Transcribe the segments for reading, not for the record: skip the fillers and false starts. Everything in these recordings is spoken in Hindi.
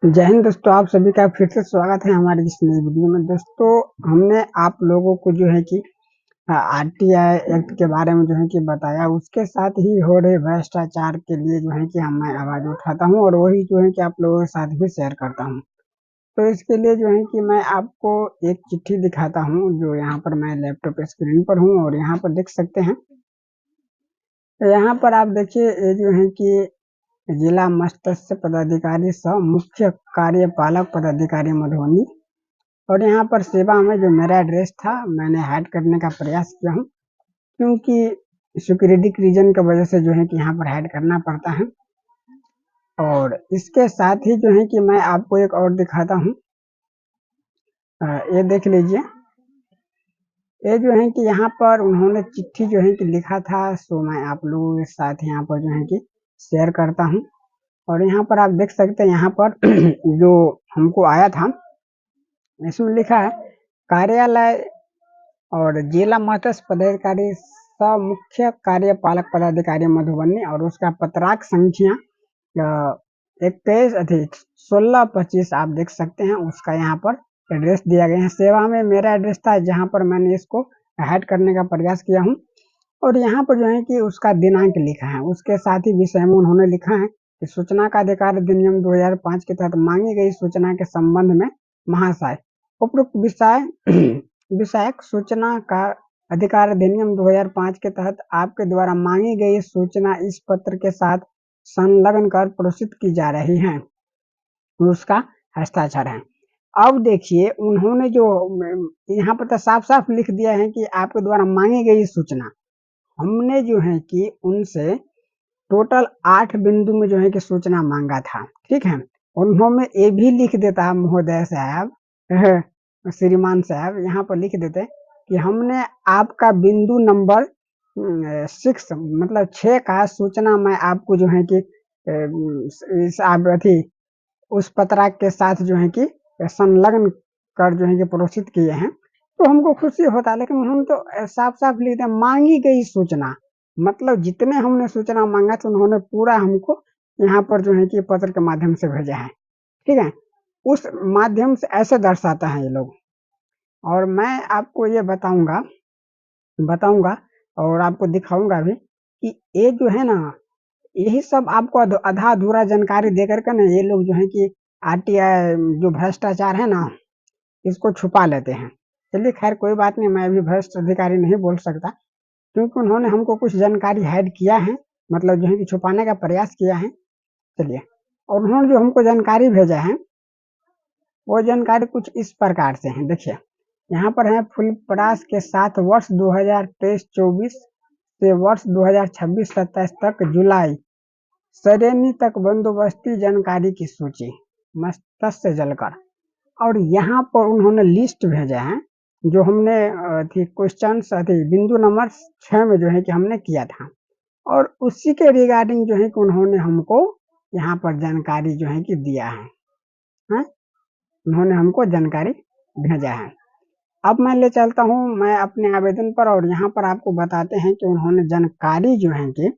जय हिंद दोस्तों, आप सभी का फिर से स्वागत है हमारी इस नई वीडियो में। दोस्तों, हमने आप लोगों को जो है कि आरटीआई एक्ट के बारे में जो है कि बताया, उसके साथ ही हो रहे भ्रष्टाचार के लिए जो है कि मैं आवाज उठाता हूं और वही जो है कि आप लोगों के साथ भी शेयर करता हूं। तो इसके लिए जो है कि मैं आपको एक चिट्ठी दिखाता हूं, जो यहाँ पर मैं लैपटॉप स्क्रीन पर हूँ और यहाँ पर देख सकते हैं। तो यहाँ पर आप देखिए, ये जो है कि जिला मत्स्य पदाधिकारी सह मुख्य कार्यपालक पदाधिकारी मधुबनी, और यहाँ पर सेवा में जो मेरा एड्रेस था मैंने हाइड करने का प्रयास किया हूँ, क्योंकि सिक्योरिटी रीजन की वजह से जो है कि यहाँ पर हाइड करना पड़ता है। और इसके साथ ही जो है कि मैं आपको एक और दिखाता हूँ। ये देख लीजिए, ये जो है कि यहाँ पर उन्होंने चिट्ठी जो है कि लिखा था, सो मैं आप लोगों के साथ यहाँ पर जो है कि शेयर करता हूँ। और यहाँ पर आप देख सकते हैं, यहाँ पर जो हमको आया था, इसमें लिखा है कार्यालय और जिला मत्स्य पदाधिकारी सह मुख्य कार्यपालक पदाधिकारी मधुबनी, और उसका पत्राक संख्या 21/16/25 आप देख सकते हैं। उसका यहाँ पर एड्रेस दिया गया है। सेवा में मेरा एड्रेस था, जहाँ पर मैंने इसको हाइड करने का प्रयास किया हूँ। और यहाँ पर जो है कि उसका दिनांक लिखा है, उसके साथ ही विषय में उन्होंने लिखा है कि सूचना का अधिकार अधिनियम 2005 के तहत मांगी गई सूचना के संबंध में महाशय उपरोक्त विषयक सूचना का अधिकार अधिनियम 2005 के तहत आपके द्वारा मांगी गई सूचना इस पत्र के साथ संलग्न कर प्रोसित की जा रही है। उसका हस्ताक्षर है। अब देखिए, उन्होंने जो यहाँ पर तो साफ साफ लिख दिया है कि आपके द्वारा मांगी गई सूचना। हमने जो है कि उनसे टोटल 8 बिंदु में जो है कि सूचना मांगा था, ठीक है। उन्होंने ये भी लिख देता महोदय साहब, श्रीमान साहब यहाँ पर लिख देते कि हमने आपका बिंदु नंबर 6 मतलब 6 का सूचना मैं आपको जो है कि आप उस पत्राक के साथ जो है कि संलग्न कर जो है कि प्रोषित किए हैं, तो हमको खुशी होता है। लेकिन उन्होंने तो साफ साफ लिख दिया मांगी गई सूचना, मतलब जितने हमने सूचना मांगा था उन्होंने पूरा हमको यहाँ पर जो है कि पत्र के माध्यम से भेजा है, ठीक है। उस माध्यम से ऐसे दर्शाता है ये लोग। और मैं आपको ये बताऊंगा बताऊंगा और आपको दिखाऊंगा भी कि ये जो है ना, यही सब आपको आधा अधूरा जानकारी देकर के ना ये लोग जो है कि आरटीआई जो भ्रष्टाचार है ना, इसको छुपा लेते हैं। चलिए खैर कोई बात नहीं, मैं अभी भ्रष्ट अधिकारी नहीं बोल सकता, क्योंकि उन्होंने हमको कुछ जानकारी हाइड किया है, मतलब जो है कि छुपाने का प्रयास किया है। चलिए, और उन्होंने जो हमको जानकारी भेजा है, वो जानकारी कुछ इस प्रकार से है। देखिए, यहाँ पर है फुल प्रयास के साथ वर्ष 2023-24 से वर्ष 2026-27 तक जुलाई श्रेणी तक बंदोबस्ती जानकारी की सूची मत्स्य जलकर। और यहाँ पर उन्होंने लिस्ट भेजा है, जो हमने क्वेश्चन बिंदु नंबर 6 में जो है कि हमने किया था, और उसी के रिगार्डिंग जो है कि उन्होंने हमको यहाँ पर जानकारी जो है कि दिया है? उन्होंने हमको जानकारी भेजा है। अब मैं ले चलता हूँ मैं अपने आवेदन पर, और यहाँ पर आपको बताते हैं कि उन्होंने जानकारी जो है कि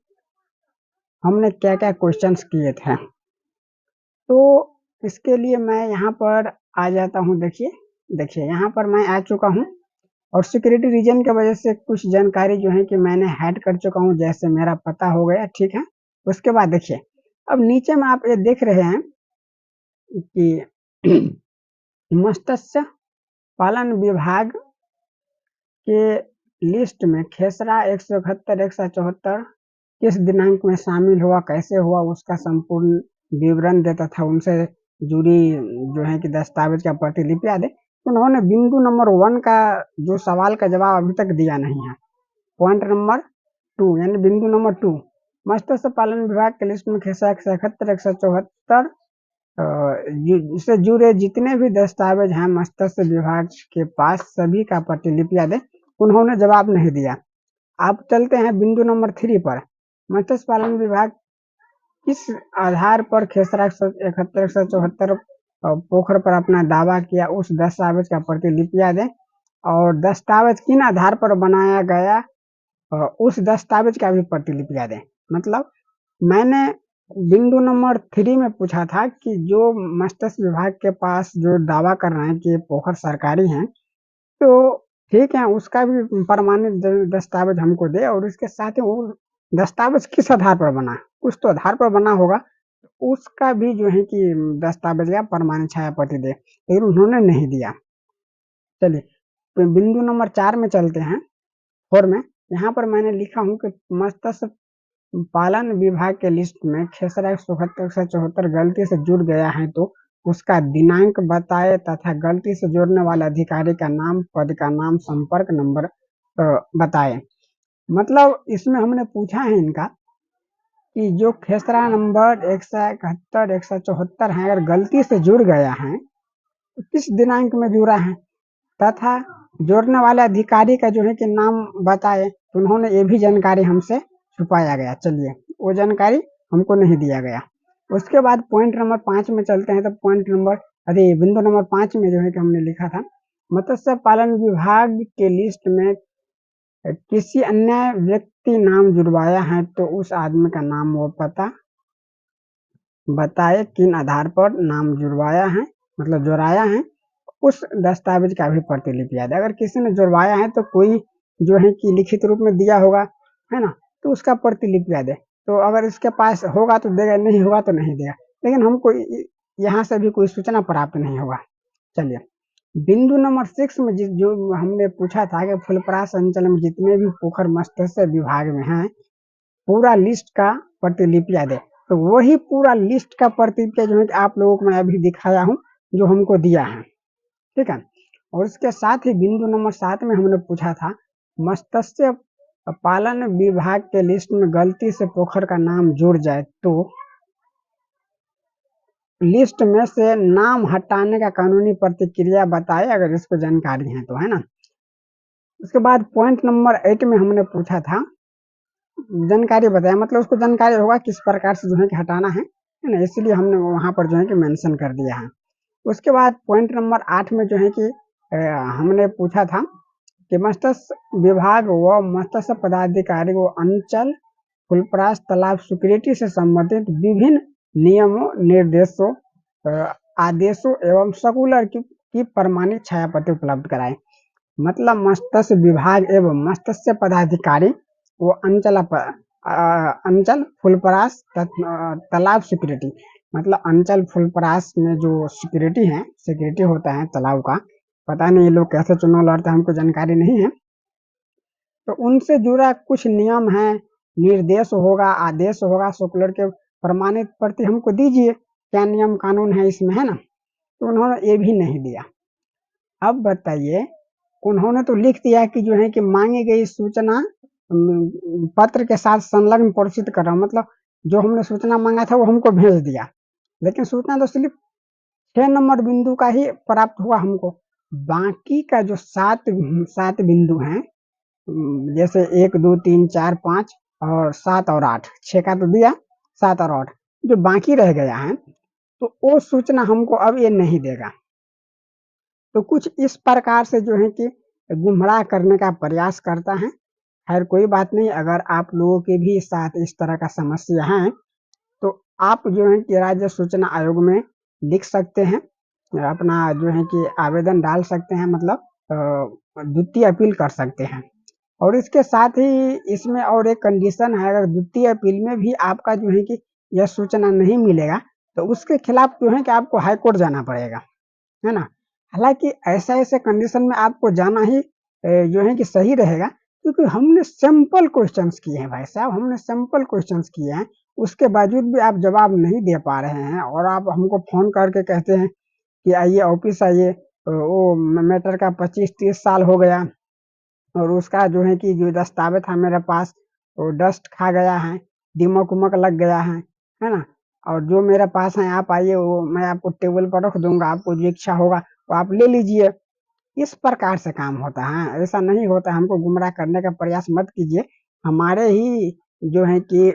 हमने क्या क्या क्वेश्चंस किए थे। तो इसके लिए मैं यहाँ पर आ जाता हूँ। देखिए देखिए यहाँ पर मैं आ चुका हूँ, और सिक्योरिटी रीजन की वजह से कुछ जानकारी जो है कि मैंने हाइड कर चुका हूँ, जैसे मेरा पता हो गया, ठीक है। उसके बाद देखिए, अब नीचे में आप ये देख रहे हैं कि मत्स्य पालन विभाग के लिस्ट में खेसरा 171 174 किस दिनांक में शामिल हुआ, कैसे हुआ, उसका संपूर्ण विवरण देता था। उनसे जुड़ी जो है कि दस्तावेज का प्रतिलिपियां दे। उन्होंने बिंदु नंबर 1 का जो सवाल का जवाब अभी तक दिया नहीं है। पॉइंट नंबर 2 यानी बिंदु नंबर 2, मत्स्य पालन विभाग के लिस्ट में खेसरा 171 174 से जुड़े जितने भी दस्तावेज हैं मत्स्य विभाग के पास, सभी का प्रतिलिपियां दे। उन्होंने जवाब नहीं दिया। आप चलते हैं बिंदु नंबर 3 पर। मत्स्य पालन विभाग किस आधार पर खेसरा 171 174 पोखर पर अपना दावा किया, उस दस्तावेज का प्रतिलिपियां दे। और दस्तावेज किन आधार पर बनाया गया, उस दस्तावेज का भी प्रतिलिपियां दे। मतलब मैंने बिंदु नंबर 3 में पूछा था कि जो मत्स्य विभाग के पास जो दावा कर रहे हैं कि ये पोखर सरकारी हैं, तो ठीक है, उसका भी प्रमाणित दस्तावेज हमको दे और इसके साथ ही वो दस्तावेज किस आधार पर बना, कुछ तो आधार पर बना होगा, उसका भी जो है कि दस्तावेज या प्रमाणित छाया प्रति दे, लेकिन उन्होंने नहीं दिया। चलिए, तो बिंदु नंबर 4 में चलते हैं, 4 में। यहाँ पर मैंने लिखा हूँ कि मत्स्य पालन विभाग के लिस्ट में खेसरा 174 गलती से जुड़ गया है तो उसका दिनांक बताए तथा गलती से जोड़ने वाले अधिकारी का नाम, पद का नाम, संपर्क नंबर बताए। मतलब इसमें हमने पूछा है इनका कि जो खेसरा नंबर 171, 174 है, अगर गलती से जुड़ गया है तो किस दिनांक में जुड़ा है, तथा जोड़ने वाले अधिकारी का जो है कि नाम बताए, तो उन्होंने ये भी जानकारी हमसे छुपाया गया। चलिए, वो जानकारी हमको नहीं दिया गया। उसके बाद पॉइंट नंबर 5 में चलते हैं, तो पॉइंट नंबर अरे बिंदु नंबर 5 में जो है कि हमने लिखा था, मत्स्य पालन विभाग के लिस्ट में किसी अन्य व्यक्ति नाम जुड़वाया है तो उस आदमी का नाम व पता बताए, किन आधार पर नाम जुड़वाया है, मतलब जोड़ाया है, उस दस्तावेज का भी प्रतिलिपि याद है। अगर किसी ने जुड़वाया है तो कोई जो है कि लिखित रूप में दिया होगा, है ना, तो उसका प्रतिलिपि याद है। तो अगर इसके पास होगा तो देगा, नहीं होगा तो नहीं देगा, लेकिन हमको यहाँ से भी कोई सूचना प्राप्त नहीं होगा। चलिए, बिंदु नंबर 6 में जो हमने पूछा था कि फुलपरास अंचल में जितने भी पोखर मत्स्य विभाग में हैं, पूरा लिस्ट का प्रतिलिपि याद है। तो वही पूरा लिस्ट का प्रतिलिपि जो है कि आप लोगों को मैं अभी दिखाया हूँ, जो हमको दिया है, ठीक है। और इसके साथ ही बिंदु नंबर 7 में हमने पूछा था, मत्स्य पालन विभाग के लिस्ट में गलती से पोखर का नाम जुड़ जाए तो लिस्ट में से नाम हटाने का कानूनी प्रतिक्रिया बताए, अगर इसको जानकारी है तो, है ना। उसके बाद पॉइंट नंबर 8 में हमने पूछा था, जानकारी बताया, मतलब उसको जानकारी होगा किस प्रकार से जो है कि हटाना है ना, इसलिए हमने वहां पर जो है कि मेंशन कर दिया है। उसके बाद पॉइंट नंबर 8 में जो है कि हमने पूछा था कि मत्स्य विभाग व मत्स्य पदाधिकारी को अंचल फुलपरास तालाब सिक्योरिटी से संबंधित विभिन्न नियमों, निर्देशों, आदेशों एवं सर्कुलर की प्रमाणित छायाप्रति उपलब्ध कराए। मतलब मत्स्य विभाग एवं मत्स्य पदाधिकारी वो अंचल फुलपरास तालाब सिक्योरिटी, मतलब अंचल फुलपरास में जो सिक्योरिटी है, सिक्योरिटी होता है तालाब का, पता नहीं ये लोग कैसे चुनाव लड़ते हैं, हमको जानकारी नहीं है। तो उनसे जुड़ा कुछ नियम है, निर्देश होगा, आदेश होगा, सर्कुलर के प्रमाणित प्रति हमको दीजिए, क्या नियम कानून है इसमें, है ना। तो उन्होंने ये भी नहीं दिया। अब बताइए, उन्होंने तो लिख दिया कि जो है कि मांगी गई सूचना पत्र के साथ संलग्न प्रोत्साहित कर रहा हूँ, मतलब जो हमने सूचना मांगा था वो हमको भेज दिया, लेकिन सूचना तो सिर्फ 6 नंबर बिंदु का ही प्राप्त हुआ हमको। बाकी का जो सात बिंदु हैं, जैसे 1, 2, 3, 4, 5 और 7 और 8, 6 का तो दिया, 7 और 8 जो बाकी रह गया है, तो वो सूचना हमको अब ये नहीं देगा। तो कुछ इस प्रकार से जो है कि गुमराह करने का प्रयास करता है। खैर कोई बात नहीं, अगर आप लोगों के भी साथ इस तरह का समस्या है तो आप जो है कि राज्य सूचना आयोग में लिख सकते हैं, अपना जो है कि आवेदन डाल सकते हैं, मतलब द्वितीय अपील कर सकते हैं। और इसके साथ ही इसमें और एक कंडीशन है, अगर द्वितीय अपील में भी आपका जो है कि यह सूचना नहीं मिलेगा तो उसके खिलाफ जो है कि आपको हाई कोर्ट जाना पड़ेगा, है ना। हालांकि ऐसे कंडीशन में आपको जाना ही जो है कि सही रहेगा, क्योंकि हमने सिंपल क्वेश्चंस किए हैं भाई साहब, हमने सिंपल क्वेश्चंस किए हैं, उसके बावजूद भी आप जवाब नहीं दे पा रहे हैं और आप हमको फोन करके कहते हैं कि आइए ऑफिस आइए, वो मैटर का 25-30 साल हो गया और उसका जो है कि जो दस्तावेज था मेरे पास वो डस्ट खा गया है, दीमक उमक लग गया है ना। और जो मेरे पास है आप आइए, वो मैं आपको टेबल पर रख दूंगा, आपको जो इच्छा होगा वो आप ले लीजिए। इस प्रकार से काम होता है, ऐसा नहीं होता। हमको गुमराह करने का प्रयास मत कीजिए। हमारे ही जो है कि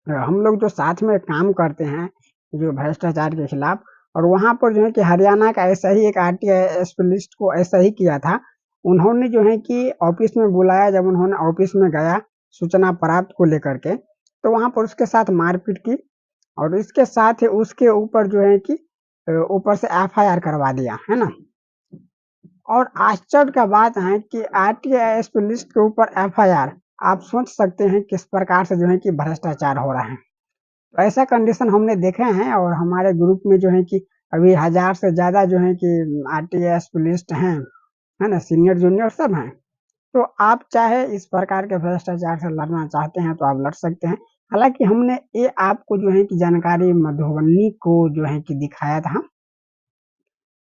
हम लोग जो साथ में काम करते हैं जो भ्रष्टाचार के खिलाफ, और वहां पर जो है कि हरियाणा का ऐसा ही एक आरटीआई स्पेशलिस्ट को ऐसा ही किया था। उन्होंने जो है कि ऑफिस में बुलाया, जब उन्होंने ऑफिस में गया सूचना प्राप्त को लेकर के, तो वहाँ पर उसके साथ मारपीट की और इसके साथ ही उसके ऊपर जो है कि ऊपर से एफआईआर करवा दिया, है ना? और आश्चर्य का बात है कि आरटीआई पुलिस के ऊपर एफआईआर, आप सोच सकते हैं किस प्रकार से जो है कि भ्रष्टाचार हो रहा है। तो ऐसा कंडीशन हमने देखे हैं और हमारे ग्रुप में जो है कि अभी 1000 से ज़्यादा जो है कि आरटीआई पुलिस हैं, है ना? सीनियर जूनियर सब हैं। तो आप चाहे इस प्रकार के भ्रष्टाचार से लड़ना चाहते हैं तो आप लड़ सकते हैं। हालाँकि हमने ये आपको जो है कि जानकारी मधुबनी को जो है कि दिखाया था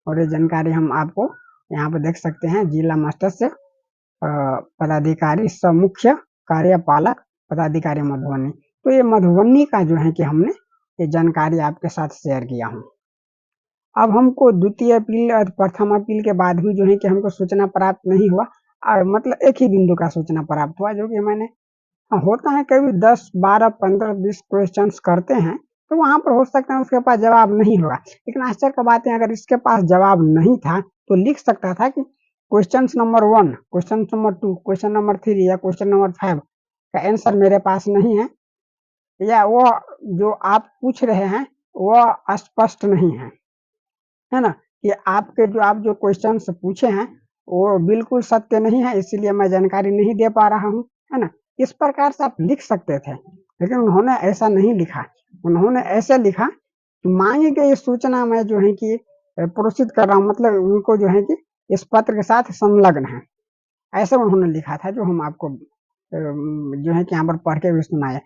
और ये जानकारी हम आपको यहाँ पे देख सकते हैं जिला मस्टस्य पदाधिकारी सह मुख्य कार्यपालक पदाधिकारी मधुबनी। तो ये मधुबनी का जो है कि हमने ये जानकारी आपके साथ शेयर किया हूँ। अब हमको द्वितीय अपील और प्रथम अपील के बाद भी जो है कि हमको सूचना प्राप्त नहीं हुआ मतलब एक ही बिंदु का सूचना प्राप्त हुआ जो कि मैंने होता है कभी 10, 12, 15, 20 क्वेश्चन्स करते हैं, तो वहाँ पर हो सकता है उसके पास जवाब नहीं होगा। लेकिन आश्चर्य का बात है अगर इसके पास जवाब नहीं था, तो लिख सकता था कि questions number 1, question number 2, question number 3 या क्वेश्चन नंबर 5 का आंसर मेरे पास नहीं है या वो जो आप पूछ रहे हैं, वो स्पष्ट नहीं है ना? कि आपके जो आप जो क्वेश्चन्स पूछे हैं, वो बिल्कुल सत्य नहीं है, इसीलिए मैं जानकारी नहीं दे पा रहा हूँ, है ना? इस प्रकार से आप लिख सकते थे, लेकिन उन्होंने ऐसा नहीं लिखा। उन्होंने ऐसे लिखा कि माँगी गई सूचना मैं जो है कि प्रोसीड कर रहा हूँ मतलब उनको जो है कि इस पत्र के साथ संलग्न है। ऐसा उन्होंने लिखा था जो हम आपको जो है कि यहाँ पर पढ़ के भी सुनाए।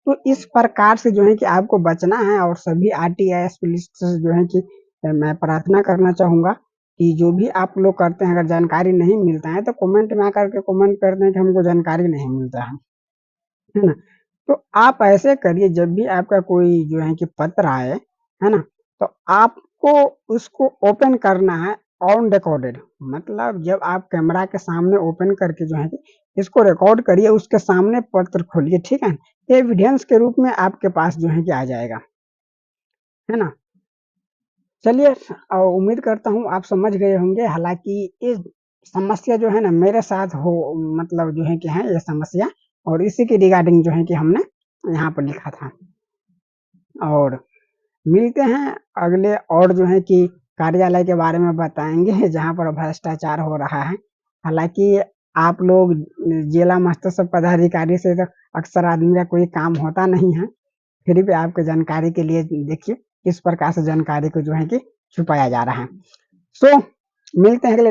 तो इस प्रकार से जो है कि आपको बचना है और सभी आरटीआईएस पुलिस से जो है कि मैं प्रार्थना करना चाहूँगा कि जो भी आप लोग करते हैं अगर जानकारी नहीं मिलता है तो कमेंट में आकर के कमेंट कर दें कि हमको जानकारी नहीं मिलता है ना? तो आप ऐसे करिए जब भी आपका कोई जो है कि पत्र आए, है ना? तो आपको उसको ओपन करना है ऑन रिकॉर्डेड मतलब जब आप कैमरा के सामने ओपन करके जो है कि इसको रिकॉर्ड करिए, उसके सामने पत्र खोलिए, ठीक है? एविडेंस के रूप में आपके पास जो है कि आ जाएगा, है ना? चलिए उम्मीद करता हूँ आप समझ गए होंगे हालाँकि ये समस्या जो है ना मेरे साथ हो मतलब जो है कि है ये समस्या और इसी के रिगार्डिंग जो है कि हमने यहाँ पर लिखा था। और मिलते हैं अगले और जो है कि कार्यालय के बारे में बताएँगे जहाँ पर भ्रष्टाचार हो रहा है। हालाँकि आप लोग जिला मस्तिष्क पदाधिकारी से तो अक्सर आदमी का कोई काम होता नहीं है। फिर भी आपको जानकारी के लिए देखिए किस प्रकार से जानकारी को जो है कि छुपाया जा रहा है। सो मिलते हैं अगले